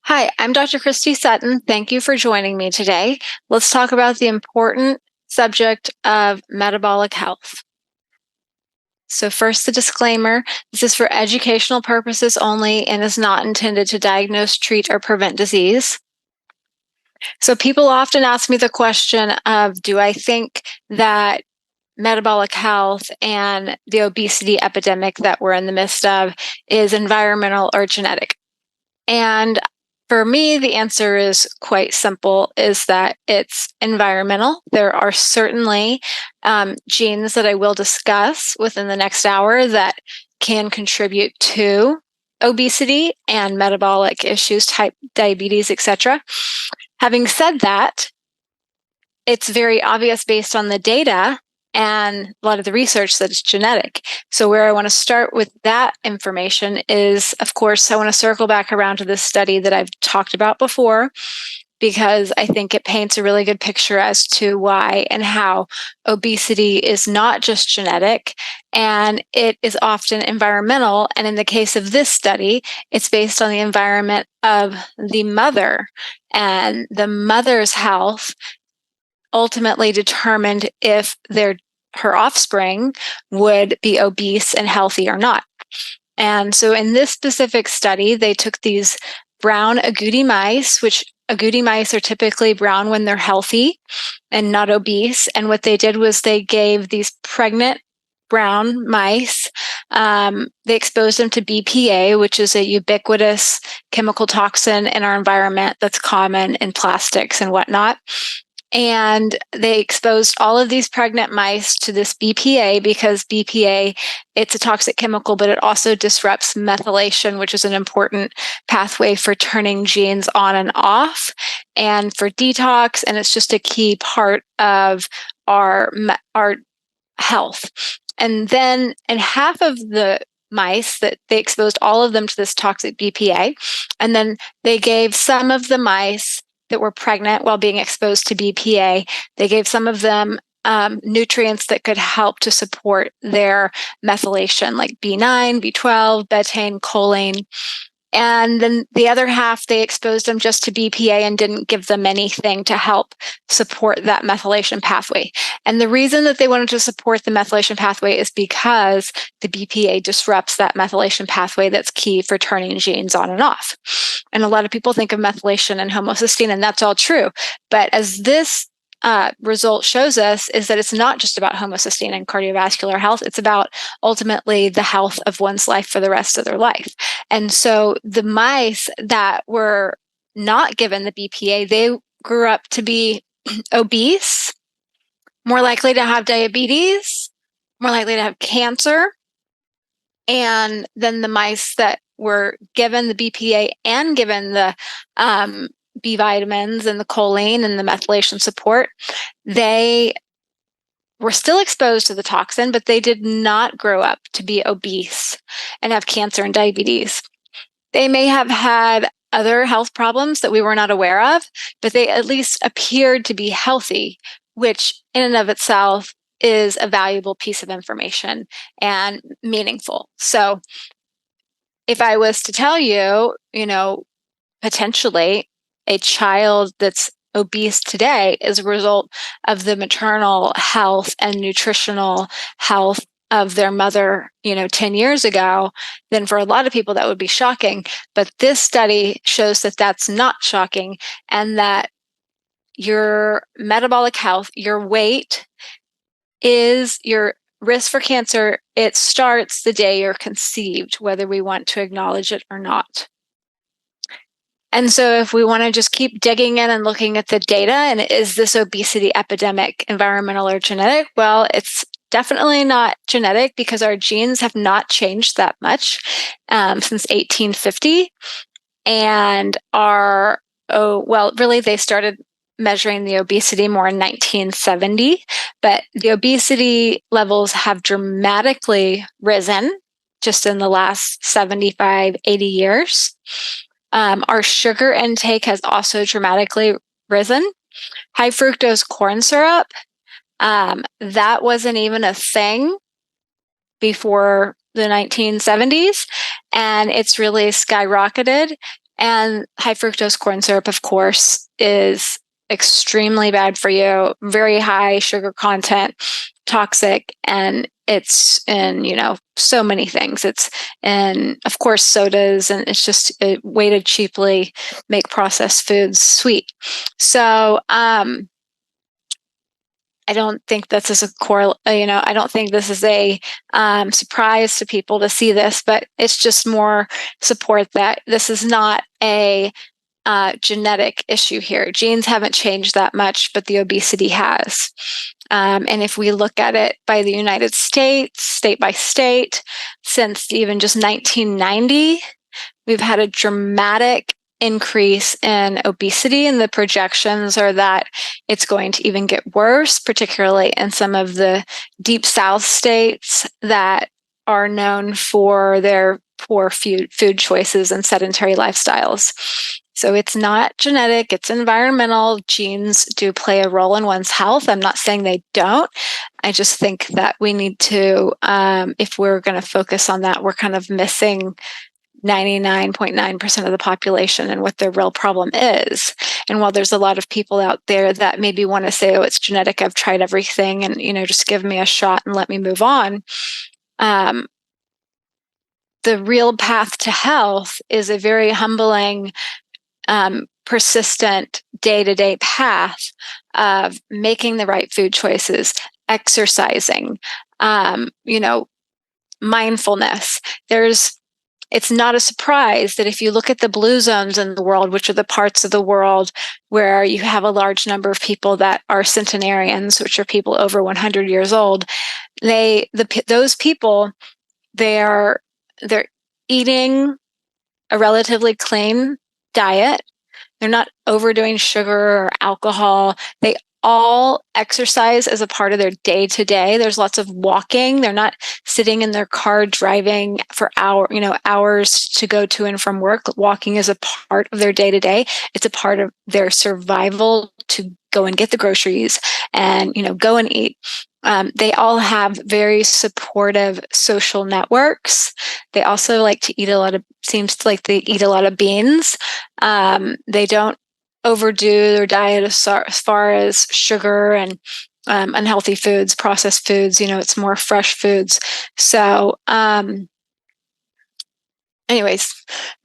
Hi, I'm Dr. Christy Sutton. Thank you for joining me today. Let's talk about the important subject of metabolic health. So first, the disclaimer, this is for educational purposes only and is not intended to diagnose, treat, or prevent disease. So people often ask me the question of, do I think that metabolic health and the obesity epidemic that we're in the midst of is environmental or genetic? And for me, the answer is quite simple, is that it's environmental. There are certainly genes that I will discuss within the next hour that can contribute to obesity and metabolic issues, type diabetes, etc. Having said that, it's very obvious based on the data and a lot of the research that it's genetic. So where I want to start with that information is, of course, I want to circle back around to this study that I've talked about before, because I think it paints a really good picture as to why and how obesity is not just genetic, and it is often environmental. And in the case of this study, it's based on the environment of the mother, and the mother's health ultimately determined if her offspring would be obese and healthy or not. And so in this specific study, they took these brown agouti mice, which agouti mice are typically brown when they're healthy and not obese. And what they did was they gave these pregnant brown mice, they exposed them to BPA, which is a ubiquitous chemical toxin in our environment that's common in plastics and whatnot. And they exposed all of these pregnant mice to this BPA because BPA, it's a toxic chemical, but it also disrupts methylation, which is an important pathway for turning genes on and off and for detox. And it's just a key part of our health. And then in half of the mice that they exposed all of them to this toxic BPA, and then they gave some of the mice that were pregnant while being exposed to BPA, they gave some of them nutrients that could help to support their methylation, like B9, B12, betaine, choline. And then the other half, they exposed them just to BPA and didn't give them anything to help support that methylation pathway. And the reason that they wanted to support the methylation pathway is because the BPA disrupts that methylation pathway that's key for turning genes on and off. And a lot of people think of methylation and homocysteine, and that's all true. But as this result shows us, is that it's not just about homocysteine and cardiovascular health. It's about ultimately the health of one's life for the rest of their life. And so the mice that were not given the BPA, they grew up to be obese, more likely to have diabetes, more likely to have cancer. And then the mice that were given the BPA and given the B vitamins and the choline and the methylation support, they were still exposed to the toxin, but they did not grow up to be obese and have cancer and diabetes. They may have had other health problems that we were not aware of, but they at least appeared to be healthy, which in and of itself is a valuable piece of information and meaningful. So if I was to tell you, potentially a child that's obese today is a result of the maternal health and nutritional health of their mother, 10 years ago, then for a lot of people that would be shocking. But this study shows that that's not shocking, and that your metabolic health, your weight, is your risk for cancer. It starts the day you're conceived, whether we want to acknowledge it or not. And so if we want to just keep digging in and looking at the data, and is this obesity epidemic environmental or genetic? Well, it's definitely not genetic, because our genes have not changed that much since 1850. And really they started measuring the obesity more in 1970, but the obesity levels have dramatically risen just in the last 75, 80 years. Our sugar intake has also dramatically risen. High fructose corn syrup, that wasn't even a thing before the 1970s, and it's really skyrocketed. And high fructose corn syrup, of course, is extremely bad for you, very high sugar content, toxic, and it's in, so many things. It's in, of course, sodas, and it's just a way to cheaply make processed foods sweet. So, I don't think this is I don't think this is a surprise to people to see this, but it's just more support that this is not a genetic issue here. Genes haven't changed that much, but the obesity has. And if we look at it by the United States, state by state, since even just 1990, we've had a dramatic increase in obesity, and the projections are that it's going to even get worse, particularly in some of the deep South states that are known for their poor food choices and sedentary lifestyles. So it's not genetic, it's environmental. Genes do play a role in one's health. I'm not saying they don't. I just think that we need to, if we're going to focus on that, we're kind of missing 99.9% of the population and what their real problem is. And while there's a lot of people out there that maybe want to say, oh, it's genetic, I've tried everything, and, just give me a shot and let me move on. The real path to health is a very humbling, persistent day-to-day path of making the right food choices, exercising, mindfulness. It's not a surprise that if you look at the blue zones in the world, which are the parts of the world where you have a large number of people that are centenarians, which are people over 100 years old, those people, they're eating a relatively clean diet. They're not overdoing sugar or alcohol. They all exercise as a part of their day-to-day. There's lots of walking. They're not sitting in their car driving for hours to go to and from work. Walking is a part of their day-to-day. It's a part of their survival to go and get the groceries and, go and eat. They all have very supportive social networks. They also like to eat seems like they eat a lot of beans. They don't overdo their diet as far as sugar and unhealthy foods, processed foods. It's more fresh foods. So anyways,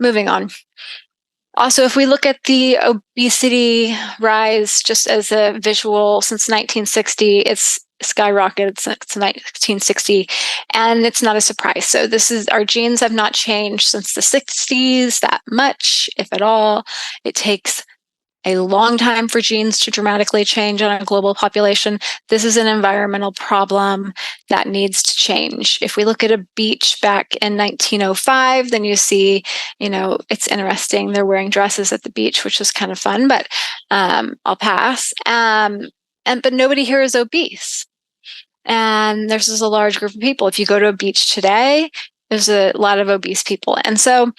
moving on. Also, if we look at the obesity rise just as a visual, since 1960, it's skyrocketed since 1960, and it's not a surprise. So our genes have not changed since the 60s that much, if at all. It takes a long time for genes to dramatically change on a global population. This is an environmental problem that needs to change. If we look at a beach back in 1905, then you see, it's interesting. They're wearing dresses at the beach, which is kind of fun, but I'll pass. But nobody here is obese. And there's just a large group of people. If you go to a beach today, there's a lot of obese people. And so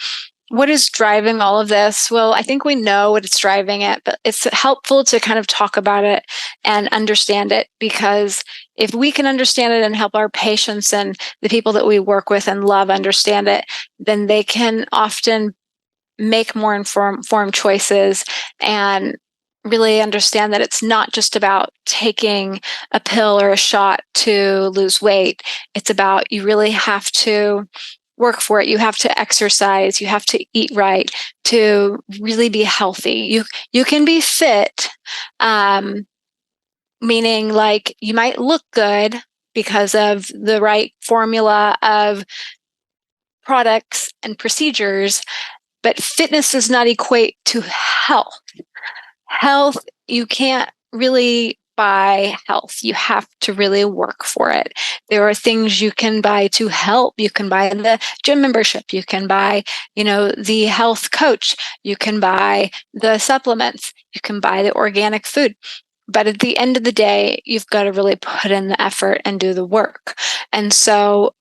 what is driving all of this? Well, I think we know what it's driving at, but it's helpful to kind of talk about it and understand it, because if we can understand it and help our patients and the people that we work with and love understand it, then they can often make more informed choices and really understand that it's not just about taking a pill or a shot to lose weight. It's about, you really have to work for it. You have to exercise. You have to eat right to really be healthy. You can be fit, meaning like you might look good because of the right formula of products and procedures, but fitness does not equate to health. Health, you can't really buy health. You have to really work for it. There are things you can buy to help. You can buy the gym membership. You can buy, the health coach. You can buy the supplements. You can buy the organic food. But at the end of the day, you've got to really put in the effort and do the work. And so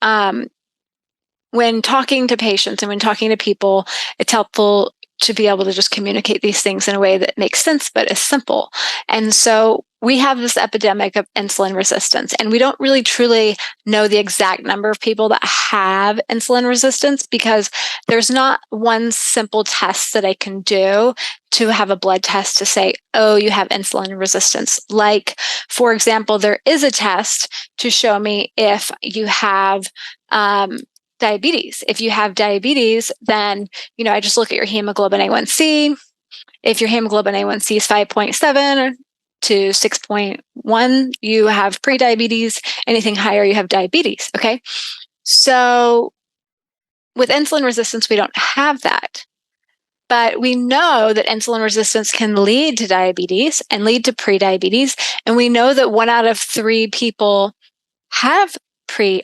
when talking to patients and when talking to people, it's helpful to be able to just communicate these things in a way that makes sense, but is simple. And so we have this epidemic of insulin resistance, and we don't really truly know the exact number of people that have insulin resistance because there's not one simple test that I can do to have a blood test to say, oh, you have insulin resistance. Like, for example, there is a test to show me if you have diabetes. If you have diabetes, then, I just look at your hemoglobin A1C. If your hemoglobin A1C is 5.7 to 6.1, you have prediabetes. Anything higher, you have diabetes. Okay. So with insulin resistance, we don't have that. But we know that insulin resistance can lead to diabetes and lead to prediabetes. And we know that 1 out of 3 people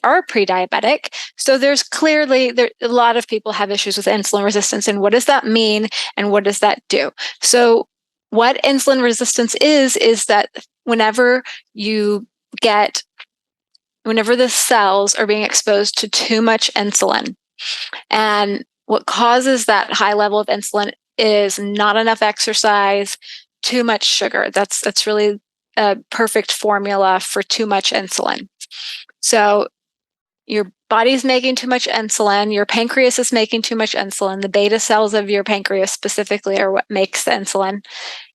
are pre-diabetic. So there's clearly a lot of people have issues with insulin resistance. And what does that mean? And what does that do? So what insulin resistance is that whenever the cells are being exposed to too much insulin, and what causes that high level of insulin is not enough exercise, too much sugar. That's really a perfect formula for too much insulin. So your body's making too much insulin, your pancreas is making too much insulin, the beta cells of your pancreas specifically are what makes the insulin,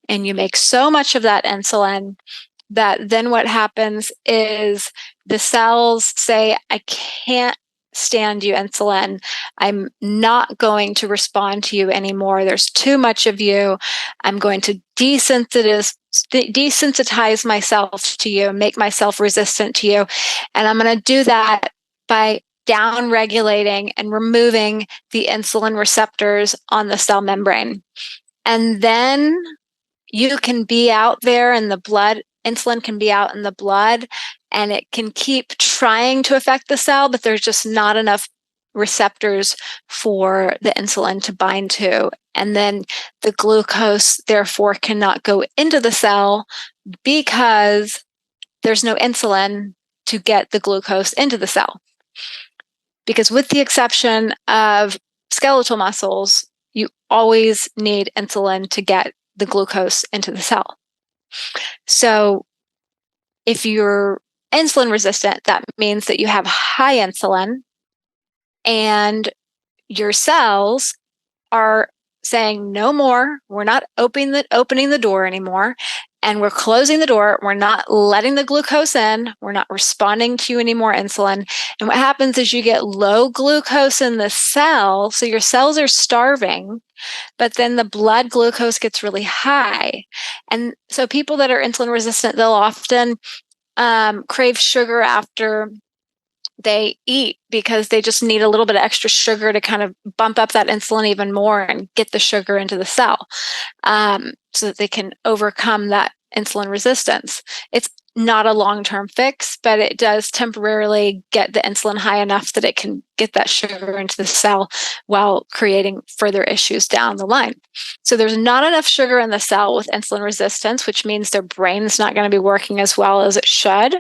and you make so much of that insulin that then what happens is the cells say, I can't stand you, insulin. I'm not going to respond to you anymore. There's too much of you. I'm going to desensitize myself to you, make myself resistant to you. And I'm going to do that by down regulating and removing the insulin receptors on the cell membrane. And then you can be out there in the blood. Insulin can be out in the blood and it can keep trying to affect the cell, but there's just not enough receptors for the insulin to bind to. And then the glucose, therefore, cannot go into the cell because there's no insulin to get the glucose into the cell. Because with the exception of skeletal muscles, you always need insulin to get the glucose into the cell. So if you're insulin resistant, that means that you have high insulin and your cells are saying no more. We're not opening the door anymore, and we're closing the door. We're not letting the glucose in. We're not responding to any more insulin. And what happens is you get low glucose in the cell. So your cells are starving, but then the blood glucose gets really high. And so people that are insulin resistant, they'll often crave sugar after they eat because they just need a little bit of extra sugar to kind of bump up that insulin even more and get the sugar into the cell so that they can overcome that insulin resistance. It's not a long-term fix, but it does temporarily get the insulin high enough that it can get that sugar into the cell while creating further issues down the line. So there's not enough sugar in the cell with insulin resistance, which means their brain's not going to be working as well as it should.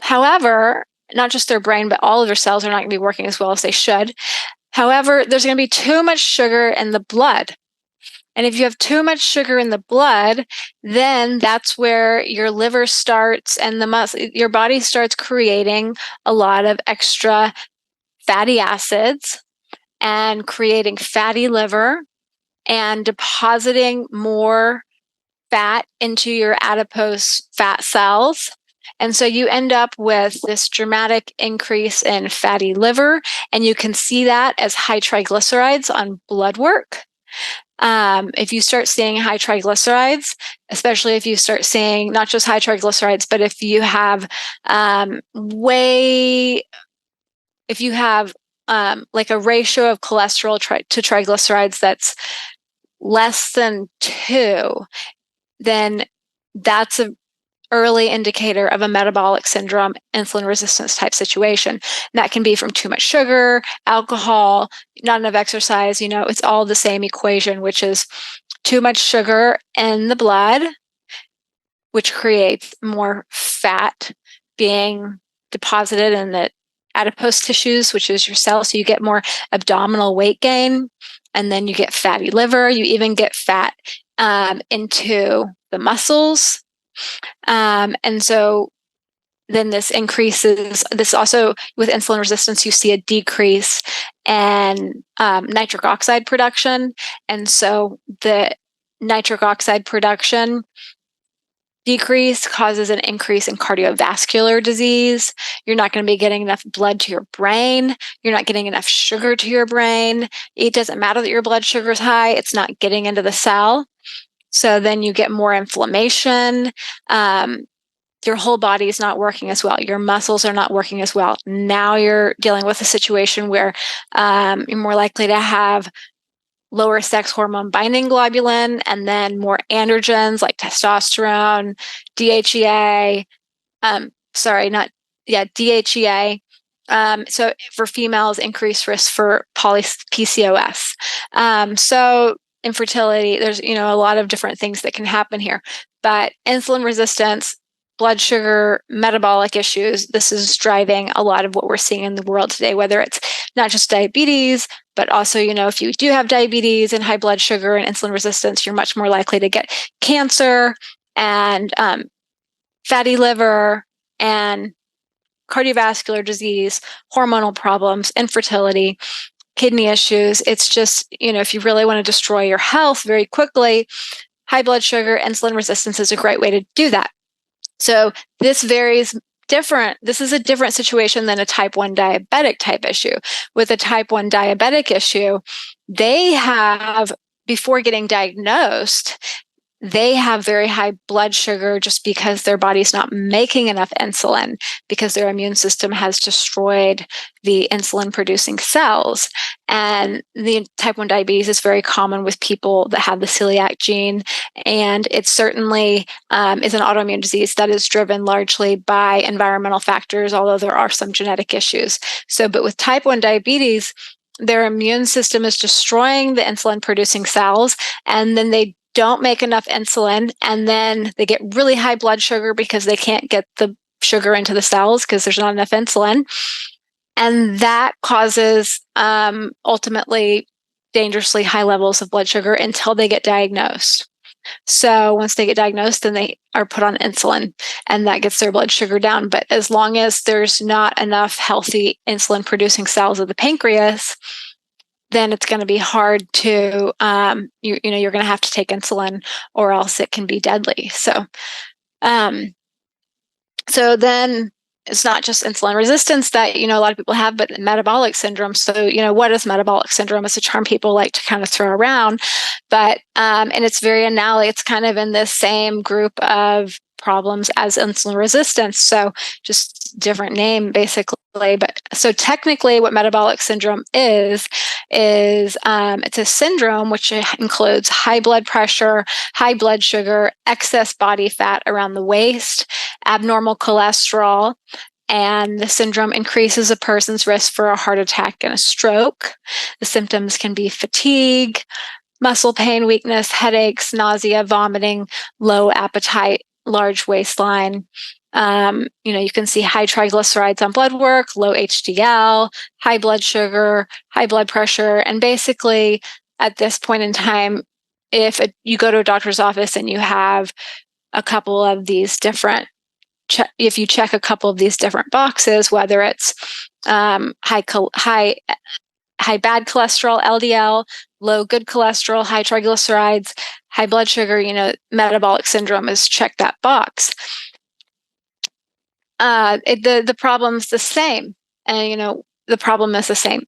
However, not just their brain, but all of their cells are not going to be working as well as they should. However, there's going to be too much sugar in the blood. And if you have too much sugar in the blood, then that's where your liver starts and your body starts creating a lot of extra fatty acids and creating fatty liver and depositing more fat into your adipose fat cells. And so you end up with this dramatic increase in fatty liver, and you can see that as high triglycerides on blood work. If you start seeing high triglycerides, especially if you start seeing not just high triglycerides, but if you have like a ratio of cholesterol to triglycerides that's less than 2, then that's an early indicator of a metabolic syndrome, insulin resistance type situation. And that can be from too much sugar, alcohol, not enough exercise. It's all the same equation, which is too much sugar in the blood, which creates more fat being deposited in the adipose tissues, which is your cells. So you get more abdominal weight gain, and then you get fatty liver. You even get fat into the muscles. And so then this increases, this also, with insulin resistance, you see a decrease in nitric oxide production. And so the nitric oxide production decrease causes an increase in cardiovascular disease. You're not going to be getting enough blood to your brain. You're not getting enough sugar to your brain. It doesn't matter that your blood sugar is high. It's not getting into the cell. So then you get more inflammation. Your whole body is not working as well. Your muscles are not working as well. Now you're dealing with a situation where you're more likely to have lower sex hormone binding globulin, and then more androgens like testosterone, DHEA. DHEA. So for females, increased risk for PCOS. So infertility, there's a lot of different things that can happen here. But insulin resistance, blood sugar, metabolic issues, this is driving a lot of what we're seeing in the world today, whether it's not just diabetes, but also, if you do have diabetes and high blood sugar and insulin resistance, you're much more likely to get cancer and fatty liver and cardiovascular disease, hormonal problems, infertility, kidney issues. It's just, if you really want to destroy your health very quickly, high blood sugar, insulin resistance is a great way to do that. So this varies different. This is a different situation than a type 1 diabetic type issue. With a type 1 diabetic issue, they have, before getting diagnosed, they have very high blood sugar just because their body's not making enough insulin, because their immune system has destroyed the insulin producing cells. And the type 1 diabetes is very common with people that have the celiac gene. And it certainly is an autoimmune disease that is driven largely by environmental factors, although there are some genetic issues. But with type 1 diabetes, their immune system is destroying the insulin producing cells, and then they don't make enough insulin, and then they get really high blood sugar because they can't get the sugar into the cells because there's not enough insulin. And that causes ultimately dangerously high levels of blood sugar until they get diagnosed. So once they get diagnosed, then they are put on insulin, and that gets their blood sugar down. But as long as there's not enough healthy insulin producing cells of the pancreas, then it's going to be hard to, you're going to have to take insulin, or else it can be deadly. So then it's not just insulin resistance that, a lot of people have, but metabolic syndrome. So, what is metabolic syndrome? It's a term people like to kind of throw around, but, and it's very analogous. It's kind of in this same group of problems as insulin resistance. So just different name, basically. But so technically what metabolic syndrome is it's a syndrome which includes high blood pressure, high blood sugar, excess body fat around the waist, abnormal cholesterol, and the syndrome increases a person's risk for a heart attack and a stroke. The symptoms can be fatigue, muscle pain, weakness, headaches, nausea, vomiting, low appetite, large waistline. You can see high triglycerides on blood work, low HDL, high blood sugar, high blood pressure. And basically, at this point in time, if you go to a doctor's office and you have a couple of these different, if you check a couple of these different boxes, whether it's high bad cholesterol, LDL, low good cholesterol, high triglycerides, high blood sugar, metabolic syndrome is check that box. The problem's the same. And, the problem is the same.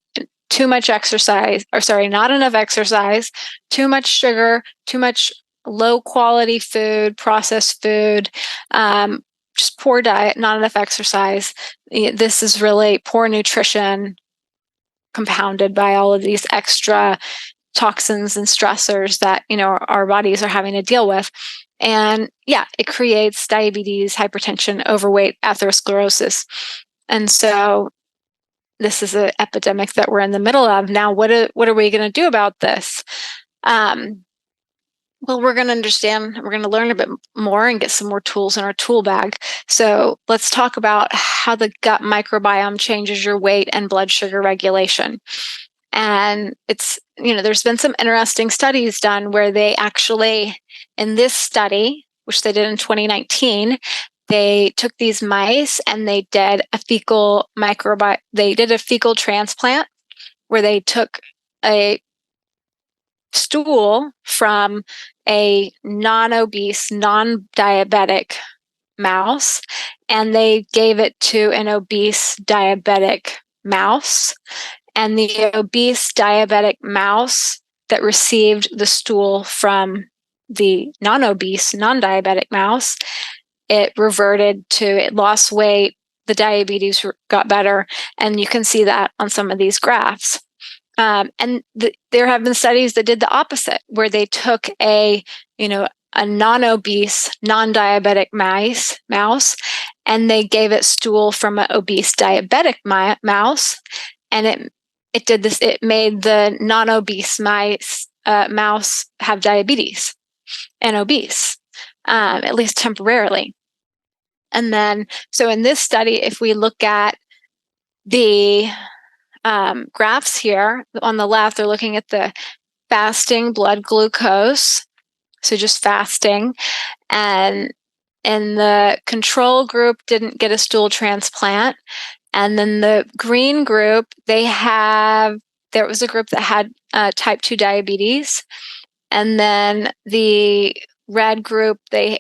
Too much exercise, not enough exercise, too much sugar, too much low quality food, processed food, just poor diet, not enough exercise. This is really poor nutrition compounded by all of these extra toxins and stressors that, our bodies are having to deal with. And it creates diabetes, hypertension, overweight, atherosclerosis. And so this is an epidemic that we're in the middle of. Now, what are we going to do about this? Well, we're going to learn a bit more and get some more tools in our tool bag. So let's talk about how the gut microbiome changes your weight and blood sugar regulation. And it's, there's been some interesting studies done where they actually, in this study, which they did in 2019, they took these mice and they did a fecal transplant where they took a stool from a non-obese, non-diabetic mouse, and they gave it to an obese diabetic mouse. And the obese diabetic mouse that received the stool from the non-obese, non-diabetic mouse, it lost weight, the diabetes got better, and you can see that on some of these graphs. There have been studies that did the opposite, where they took a non-obese, non-diabetic mouse, and they gave it stool from an obese diabetic mouse, and it did this. It made the non-obese mouse have diabetes and obese, at least temporarily. And then, so in this study, if we look at the graphs here on the left, they're looking at the fasting blood glucose, so just fasting, and in the control group didn't get a stool transplant. And then the green group, there was a group that had type 2 diabetes, and then the red group, they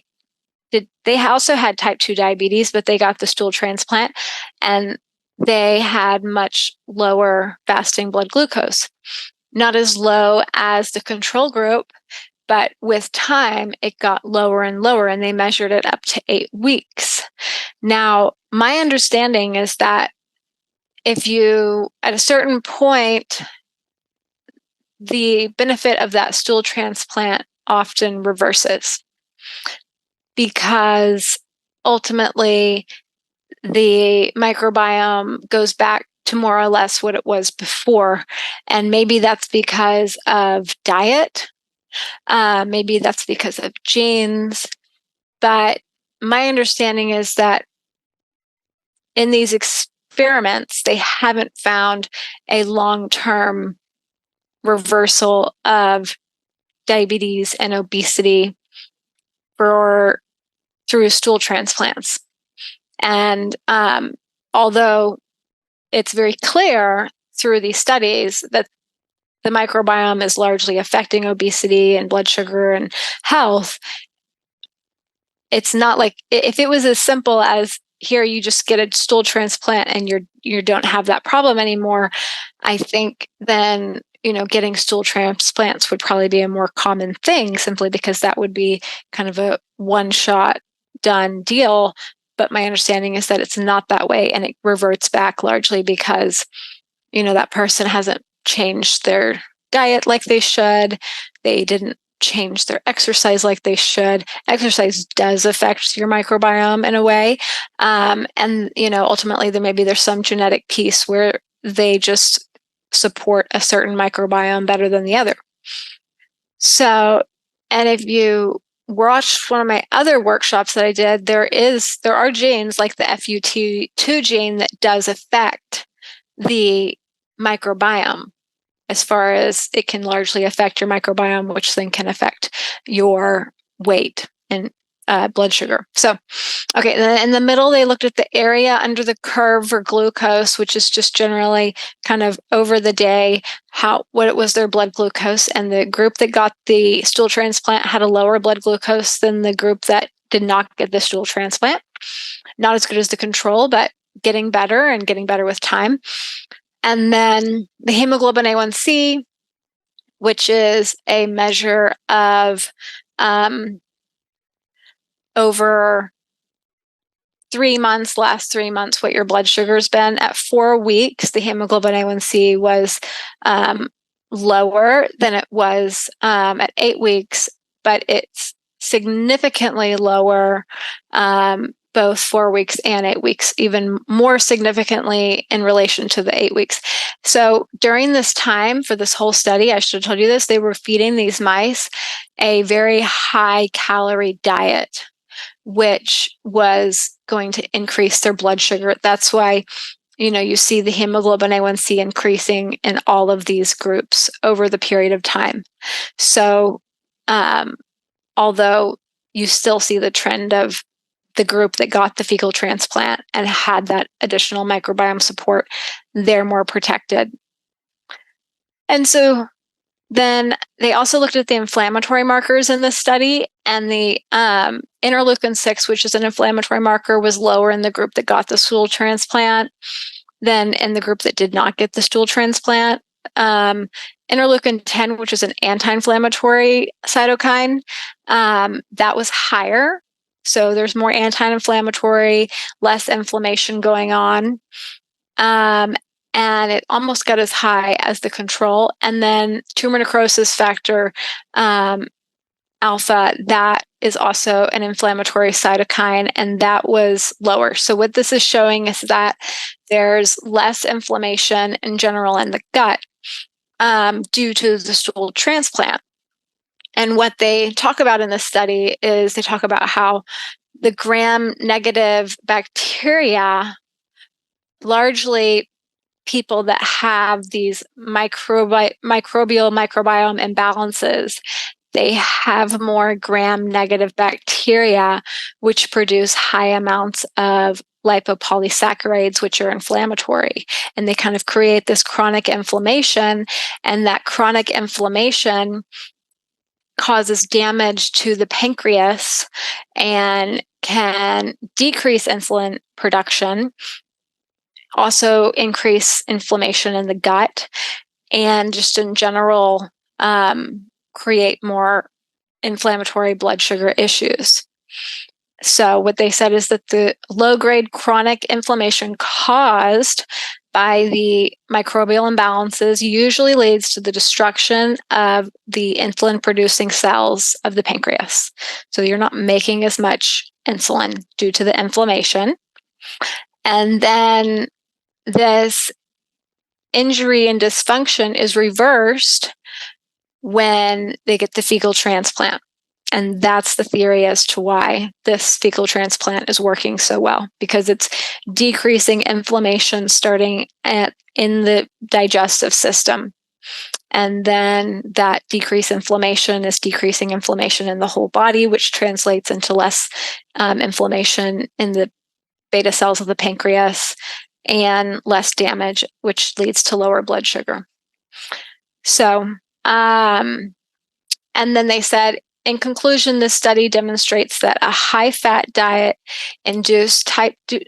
also had type 2 diabetes, but they got the stool transplant, and they had much lower fasting blood glucose. Not as low as the control group, but with time, it got lower and lower, and they measured it up to 8 weeks. Now, my understanding is that if you, at a certain point, the benefit of that stool transplant often reverses, because ultimately the microbiome goes back to more or less what it was before. And maybe that's because of diet. Maybe that's because of genes. But my understanding is that in these experiments, they haven't found a long-term reversal of diabetes and obesity through stool transplants. And although it's very clear through these studies that the microbiome is largely affecting obesity and blood sugar and health, it's not like, if it was as simple as here you just get a stool transplant and you don't have that problem anymore, I think then getting stool transplants would probably be a more common thing, simply because that would be kind of a one-shot done deal. But my understanding is that it's not that way, and it reverts back largely because that person hasn't changed their diet like they should. They didn't change their exercise like they should. Exercise does affect your microbiome in a way. And ultimately there's some genetic piece where they just support a certain microbiome better than the other. So, and if you watched one of my other workshops that I did, there are genes like the FUT2 gene that does affect the microbiome, as far as it can largely affect your microbiome, which then can affect your weight and blood sugar. So, okay, in the middle, they looked at the area under the curve for glucose, which is just generally kind of over the day, what it was their blood glucose. And the group that got the stool transplant had a lower blood glucose than the group that did not get the stool transplant. Not as good as the control, but getting better and getting better with time. And then the hemoglobin A1C, which is a measure of over 3 months, last 3 months, what your blood sugar's been. At 4 weeks, the hemoglobin A1C was lower than it was at 8 weeks, but it's significantly lower both 4 weeks and 8 weeks, even more significantly in relation to the 8 weeks. So during this time for this whole study, I should have told you this, they were feeding these mice a very high calorie diet, which was going to increase their blood sugar. That's why, you see the hemoglobin A1C increasing in all of these groups over the period of time. So, although you still see the trend of the group that got the fecal transplant and had that additional microbiome support. They're more protected. And so then they also looked at the inflammatory markers in this study, and the interleukin-6, which is an inflammatory marker, was lower in the group that got the stool transplant than in the group that did not get the stool transplant. Interleukin-10, which is an anti-inflammatory cytokine, that was higher. So there's more anti-inflammatory, less inflammation going on. And it almost got as high as the control. And then tumor necrosis factor alpha, that is also an inflammatory cytokine, and that was lower. So what this is showing is that there's less inflammation in general in the gut due to the stool transplant. And what they talk about in this study is they talk about how the gram-negative bacteria, largely people that have these microbiome imbalances, they have more gram-negative bacteria, which produce high amounts of lipopolysaccharides, which are inflammatory. And they kind of create this chronic inflammation, and that chronic inflammation causes damage to the pancreas and can decrease insulin production, also increase inflammation in the gut, and just in general create more inflammatory blood sugar issues. So what they said is that the low-grade chronic inflammation caused by the microbial imbalances usually leads to the destruction of the insulin-producing cells of the pancreas. So you're not making as much insulin due to the inflammation. And then this injury and dysfunction is reversed when they get the fecal transplant. And that's the theory as to why this fecal transplant is working so well, because it's decreasing inflammation starting in the digestive system. And then that decreased inflammation is decreasing inflammation in the whole body, which translates into less inflammation in the beta cells of the pancreas and less damage, which leads to lower blood sugar. So, and then they said, in conclusion, this study demonstrates that a high-fat diet induced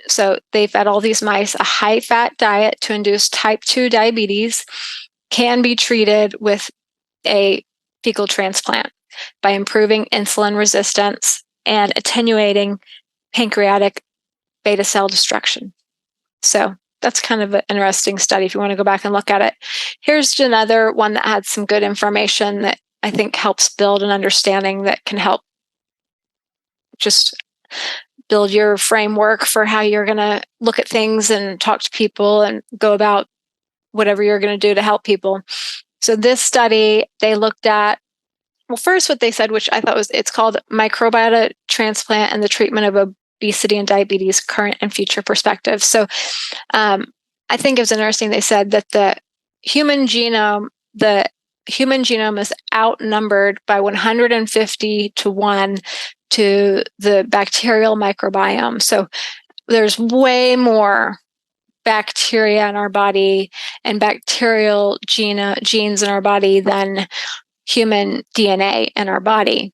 so they fed all these mice a high-fat diet to induce type 2 diabetes can be treated with a fecal transplant by improving insulin resistance and attenuating pancreatic beta cell destruction. So that's kind of an interesting study if you want to go back and look at it. Here's another one that had some good information that I think helps build an understanding that can help just build your framework for how you're going to look at things and talk to people and go about whatever you're going to do to help people. So this study, they looked at, well, first what they said, which I thought it's called Microbiota Transplant and the Treatment of Obesity and Diabetes, Current and Future Perspectives. So I think it was interesting. They said that the human genome is outnumbered by 150 to 1 to the bacterial microbiome. So there's way more bacteria in our body and bacterial genes in our body than human DNA in our body.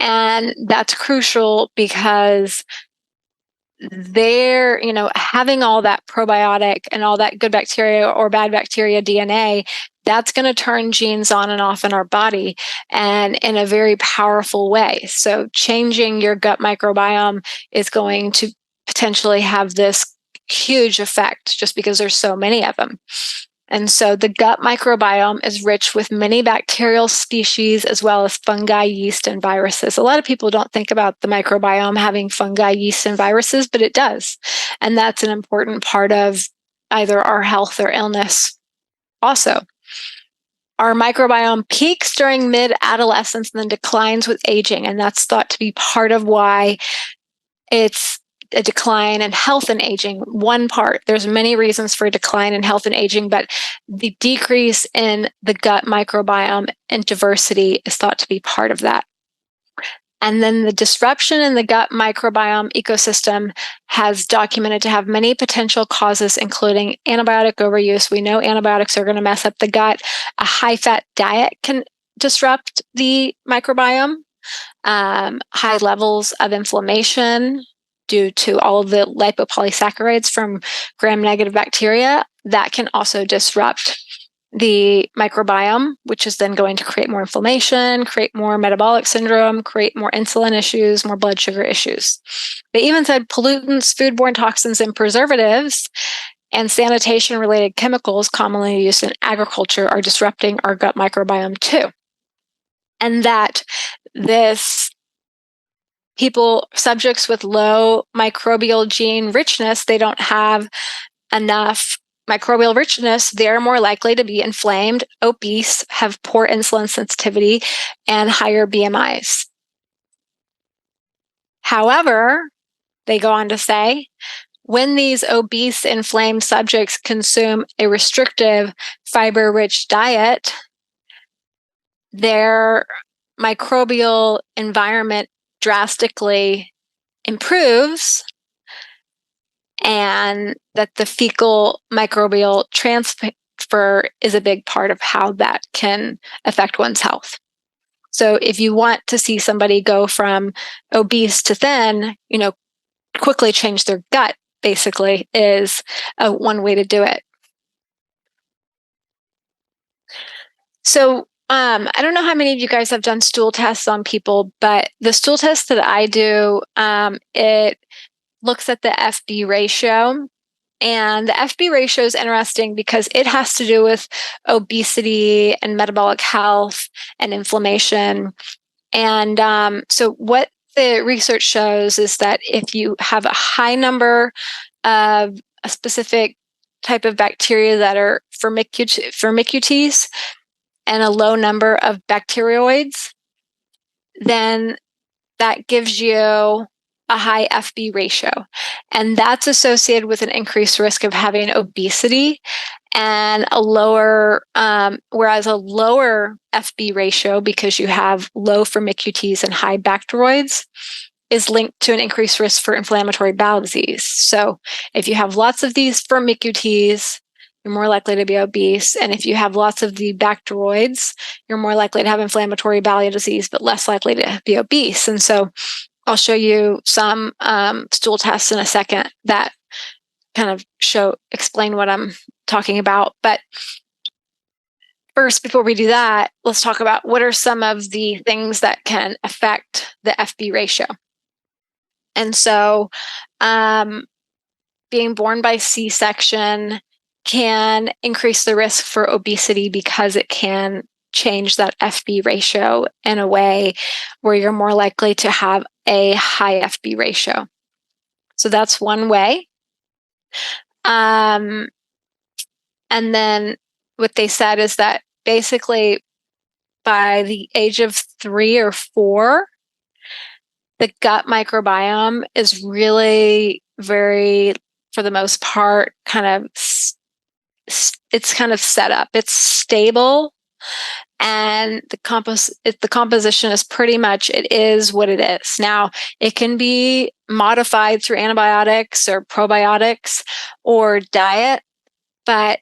And that's crucial because they're, having all that probiotic and all that good bacteria or bad bacteria DNA, that's going to turn genes on and off in our body and in a very powerful way. So changing your gut microbiome is going to potentially have this huge effect just because there's so many of them. And so the gut microbiome is rich with many bacterial species as well as fungi, yeast, and viruses. A lot of people don't think about the microbiome having fungi, yeast, and viruses, but it does. And that's an important part of either our health or illness also. Our microbiome peaks during mid-adolescence and then declines with aging, and that's thought to be part of why it's a decline in health and aging. One part, there's many reasons for a decline in health and aging, but the decrease in the gut microbiome and diversity is thought to be part of that. And then the disruption in the gut microbiome ecosystem has documented to have many potential causes, including antibiotic overuse. We know antibiotics are going to mess up the gut. A high-fat diet can disrupt the microbiome. High levels of inflammation due to all of the lipopolysaccharides from gram-negative bacteria, that can also disrupt the microbiome, which is then going to create more inflammation, create more metabolic syndrome, create more insulin issues, more blood sugar issues. They even said pollutants, foodborne toxins, and preservatives and sanitation-related chemicals commonly used in agriculture are disrupting our gut microbiome too. And that this subjects with low microbial gene richness, they don't have enough microbial richness, they're more likely to be inflamed, obese, have poor insulin sensitivity, and higher BMIs. However, they go on to say, when these obese, inflamed subjects consume a restrictive, fiber-rich diet, their microbial environment drastically improves, and that the fecal microbial transfer is a big part of how that can affect one's health. So if you want to see somebody go from obese to thin, quickly change their gut, basically, is one way to do it. So I don't know how many of you guys have done stool tests on people, but the stool test that I do, it looks at the FB ratio. And the FB ratio is interesting because it has to do with obesity and metabolic health and inflammation. And so what the research shows is that if you have a high number of a specific type of bacteria that are firmicutes and a low number of bacteroids, then that gives you a high FB ratio. And that's associated with an increased risk of having obesity and a lower, whereas a lower FB ratio, because you have low firmicutes and high bacteroids, is linked to an increased risk for inflammatory bowel disease. So if you have lots of these firmicutes, you're more likely to be obese. And if you have lots of the bacteroids, you're more likely to have inflammatory bowel disease, but less likely to be obese. And so I'll show you some stool tests in a second that kind of explain what I'm talking about. But first, before we do that, let's talk about what are some of the things that can affect the FB ratio. And so being born by C-section can increase the risk for obesity because it can change that FB ratio in a way where you're more likely to have a high FB ratio. So that's one way. And then what they said is that basically by the age of 3 or 4, the gut microbiome is really very, for the most part, it's kind of set up. It's stable. And the composition is pretty much, it is what it is. Now, it can be modified through antibiotics or probiotics or diet, but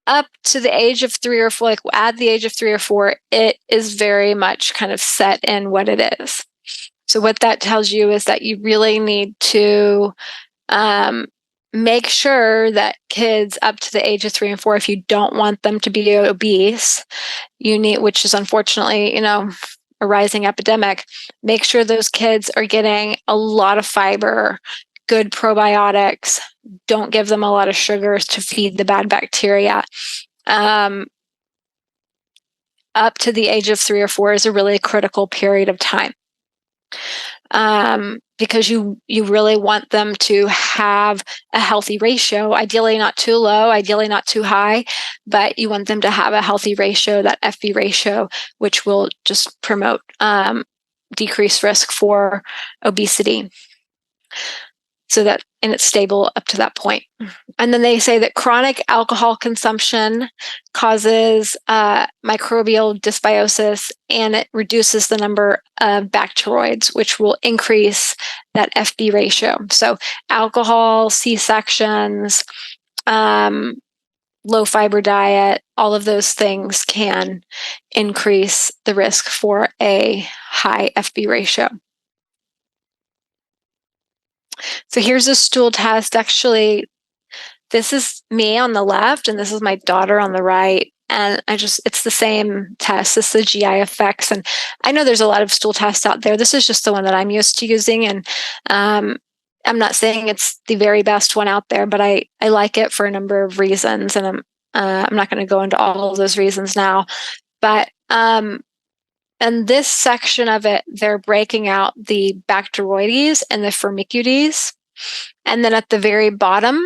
up to the age of 3 or 4, like at the age of 3 or 4, it is very much kind of set in what it is. So what that tells you is that you really need to make sure that kids up to the age of 3 and 4, if you don't want them to be obese, which is unfortunately, a rising epidemic, make sure those kids are getting a lot of fiber, good probiotics. Don't give them a lot of sugars to feed the bad bacteria. Up to the age of 3 or 4 is a really critical period of time. Because you really want them to have a healthy ratio, ideally not too low, ideally not too high, but you want them to have a healthy ratio, that FB ratio, which will just promote decreased risk for obesity. and it's stable up to that point. And then they say that chronic alcohol consumption causes microbial dysbiosis, and it reduces the number of bacteroids, which will increase that FB ratio. So alcohol, C-sections, low fiber diet, all of those things can increase the risk for a high FB ratio. So here's a stool test. Actually, this is me on the left, and this is my daughter on the right. And it's the same test. This is the GI effects. And I know there's a lot of stool tests out there. This is just the one that I'm used to using. And I'm not saying it's the very best one out there, but I like it for a number of reasons. And I'm not going to go into all of those reasons now. But in this section of it, they're breaking out the Bacteroides and the Firmicutes. And then at the very bottom,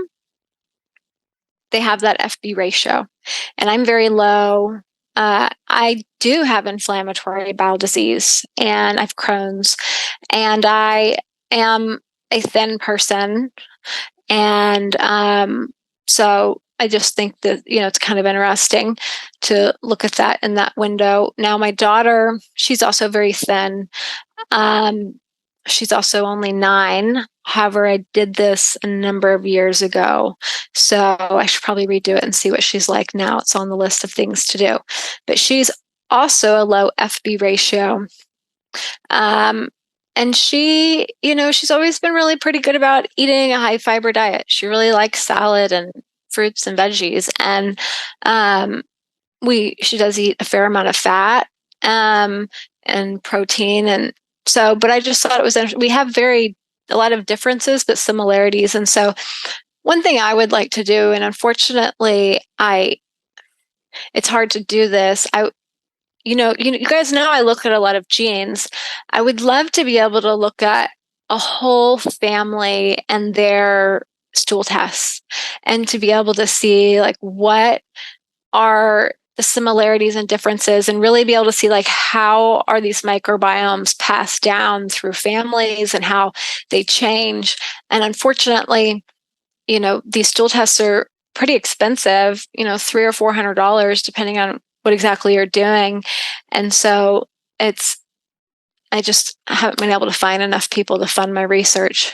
they have that FB ratio. And I'm very low. I do have inflammatory bowel disease, and I have Crohn's, and I am a thin person. And so I just think that, it's kind of interesting to look at that in that window. Now, my daughter, she's also very thin. She's also only 9. However, I did this a number of years ago, so I should probably redo it and see what she's like now. It's on the list of things to do. But she's also a low FB ratio. And she, she's always been really pretty good about eating a high fiber diet. She really likes salad and fruits and veggies. And she does eat a fair amount of fat and protein. And so, but I just thought it was interesting. We have a lot of differences, but similarities. And so one thing I would like to do, and unfortunately, it's hard to do this. You guys know I look at a lot of genes. I would love to be able to look at a whole family and their stool tests, and to be able to see what are the similarities and differences, and really be able to see how are these microbiomes passed down through families and how they change. And unfortunately, these stool tests are pretty expensive, $300 or $400, depending on what exactly you're doing. And so I just haven't been able to find enough people to fund my research.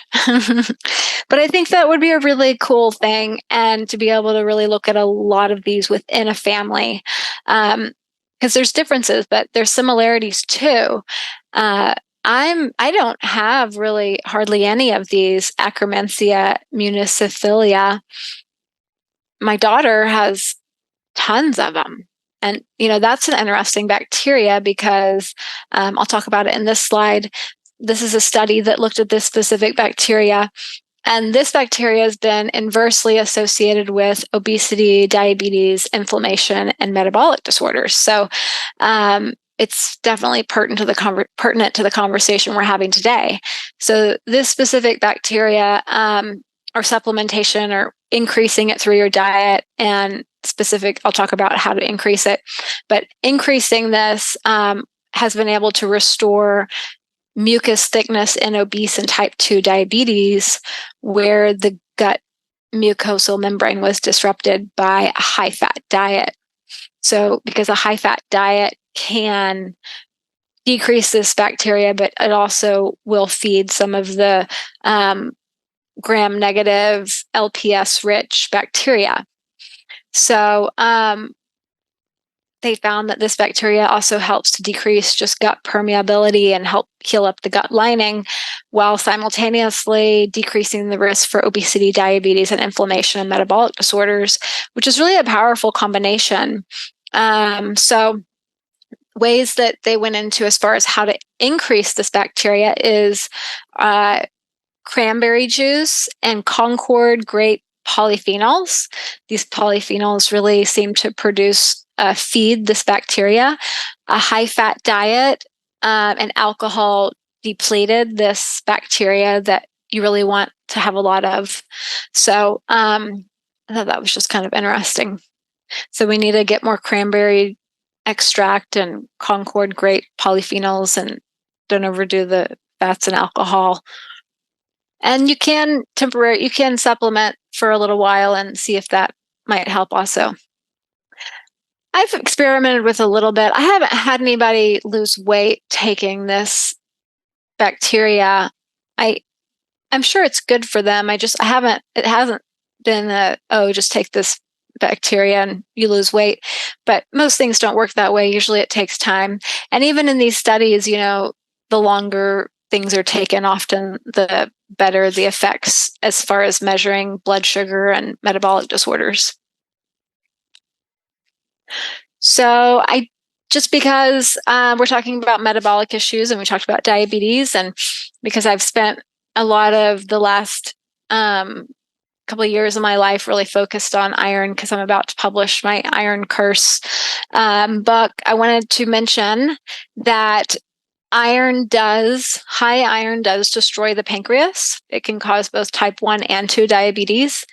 But I think that would be a really cool thing, and to be able to really look at a lot of these within a family, because there's differences, but there's similarities too. I don't have really hardly any of these Akkermansia municiphilia. My daughter has tons of them. And, that's an interesting bacteria, because I'll talk about it in this slide. This is a study that looked at this specific bacteria. And this bacteria has been inversely associated with obesity, diabetes, inflammation, and metabolic disorders. So it's definitely pertinent to the conversation we're having today. So this specific bacteria, or supplementation, or increasing it through your diet, and I'll talk about how to increase it. But increasing this has been able to restore mucus thickness in obese and type 2 diabetes, where the gut mucosal membrane was disrupted by a high-fat diet. So because a high-fat diet can decrease this bacteria, but it also will feed some of the gram-negative LPS-rich bacteria. So they found that this bacteria also helps to decrease just gut permeability and help heal up the gut lining, while simultaneously decreasing the risk for obesity, diabetes, and inflammation and metabolic disorders, which is really a powerful combination. So ways that they went into as far as how to increase this bacteria is cranberry juice and Concord grape polyphenols. These polyphenols really seem to feed this bacteria. A high-fat diet and alcohol depleted this bacteria that you really want to have a lot of. So I thought that was just kind of interesting. So we need to get more cranberry extract and Concord grape polyphenols, and don't overdo the fats and alcohol. And you can supplement for a little while and see if that might help also. I've experimented with a little bit. I haven't had anybody lose weight taking this bacteria. I'm sure it's good for them. It hasn't been just take this bacteria and you lose weight. But most things don't work that way. Usually it takes time. And even in these studies, the longer things are taken, often the better the effects as far as measuring blood sugar and metabolic disorders. So just because we're talking about metabolic issues and we talked about diabetes, and because I've spent a lot of the last couple of years of my life really focused on iron, because I'm about to publish my Iron Curse book, I wanted to mention that high iron does destroy the pancreas. It can cause both type 1 and 2 diabetes.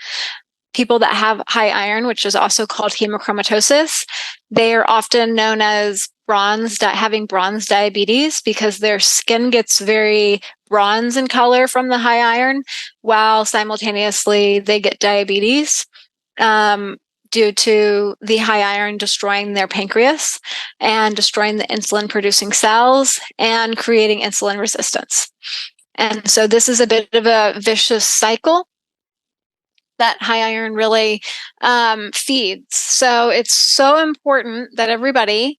People that have high iron, which is also called hemochromatosis, they are often known as having bronze diabetes, because their skin gets very bronze in color from the high iron, while simultaneously they get diabetes due to the high iron destroying their pancreas and destroying the insulin producing cells and creating insulin resistance. And so this is a bit of a vicious cycle that high iron really feeds. So it's so important that everybody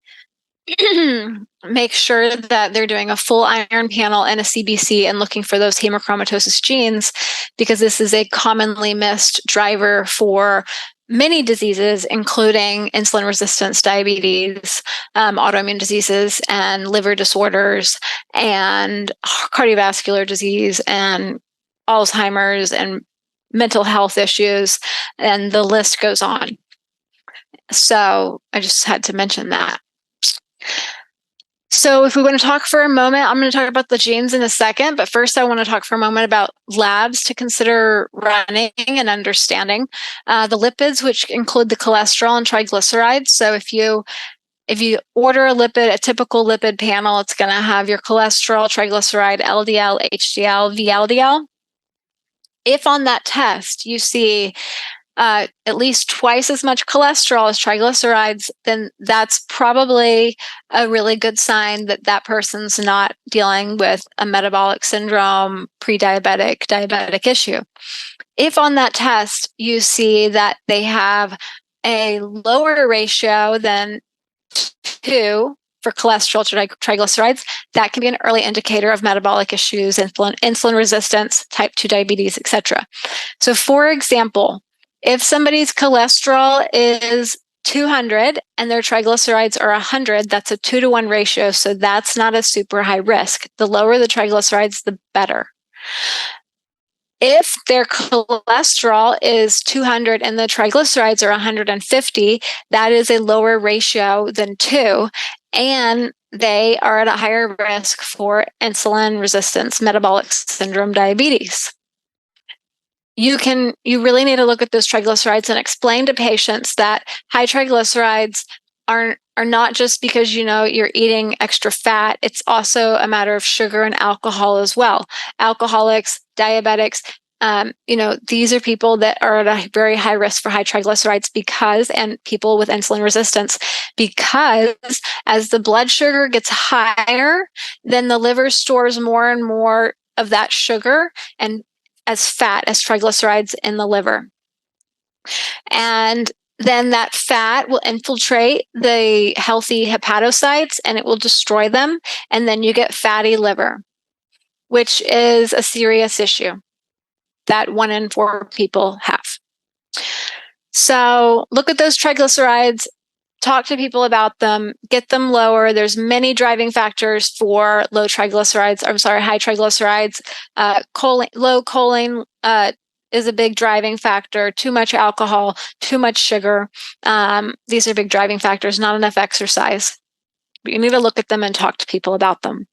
make sure that they're doing a full iron panel and a CBC and looking for those hemochromatosis genes, because this is a commonly missed driver for many diseases, including insulin resistance, diabetes, autoimmune diseases, and liver disorders, and cardiovascular disease, and Alzheimer's, and mental health issues, and the list goes on. So I just had to mention that. So if we want to talk for a moment, I'm going to talk about the genes in a second, but first I want to talk for a moment about labs to consider running and understanding. The lipids, which include the cholesterol and triglycerides. So if you order a typical lipid panel, it's going to have your cholesterol, triglyceride, LDL, HDL, VLDL. If on that test you see at least twice as much cholesterol as triglycerides, then that's probably a really good sign that that person's not dealing with a metabolic syndrome, pre-diabetic, diabetic issue. If on that test you see that they have a lower ratio than 2 for cholesterol to triglycerides, that can be an early indicator of metabolic issues, insulin resistance, type 2 diabetes, etc. So for example, if somebody's cholesterol is 200 and their triglycerides are 100, that's a 2-to-1 ratio, so that's not a super high risk. The lower the triglycerides, the better. If their cholesterol is 200 and the triglycerides are 150, that is a lower ratio than 2, and they are at a higher risk for insulin resistance, metabolic syndrome, diabetes. You really need to look at those triglycerides and explain to patients that high triglycerides are not just because you're eating extra fat. It's also a matter of sugar and alcohol as well. Alcoholics, diabetics, these are people that are at a very high risk for high triglycerides and people with insulin resistance, because as the blood sugar gets higher, then the liver stores more and more of that sugar and as fat, as triglycerides in the liver. And then that fat will infiltrate the healthy hepatocytes and it will destroy them. And then you get fatty liver, which is a serious issue that 1 in 4 people have. So look at those triglycerides, talk to people about them, get them lower. There's many driving factors for high triglycerides. Low choline is a big driving factor. Too much alcohol, too much sugar. These are big driving factors, not enough exercise. But you need to look at them and talk to people about them.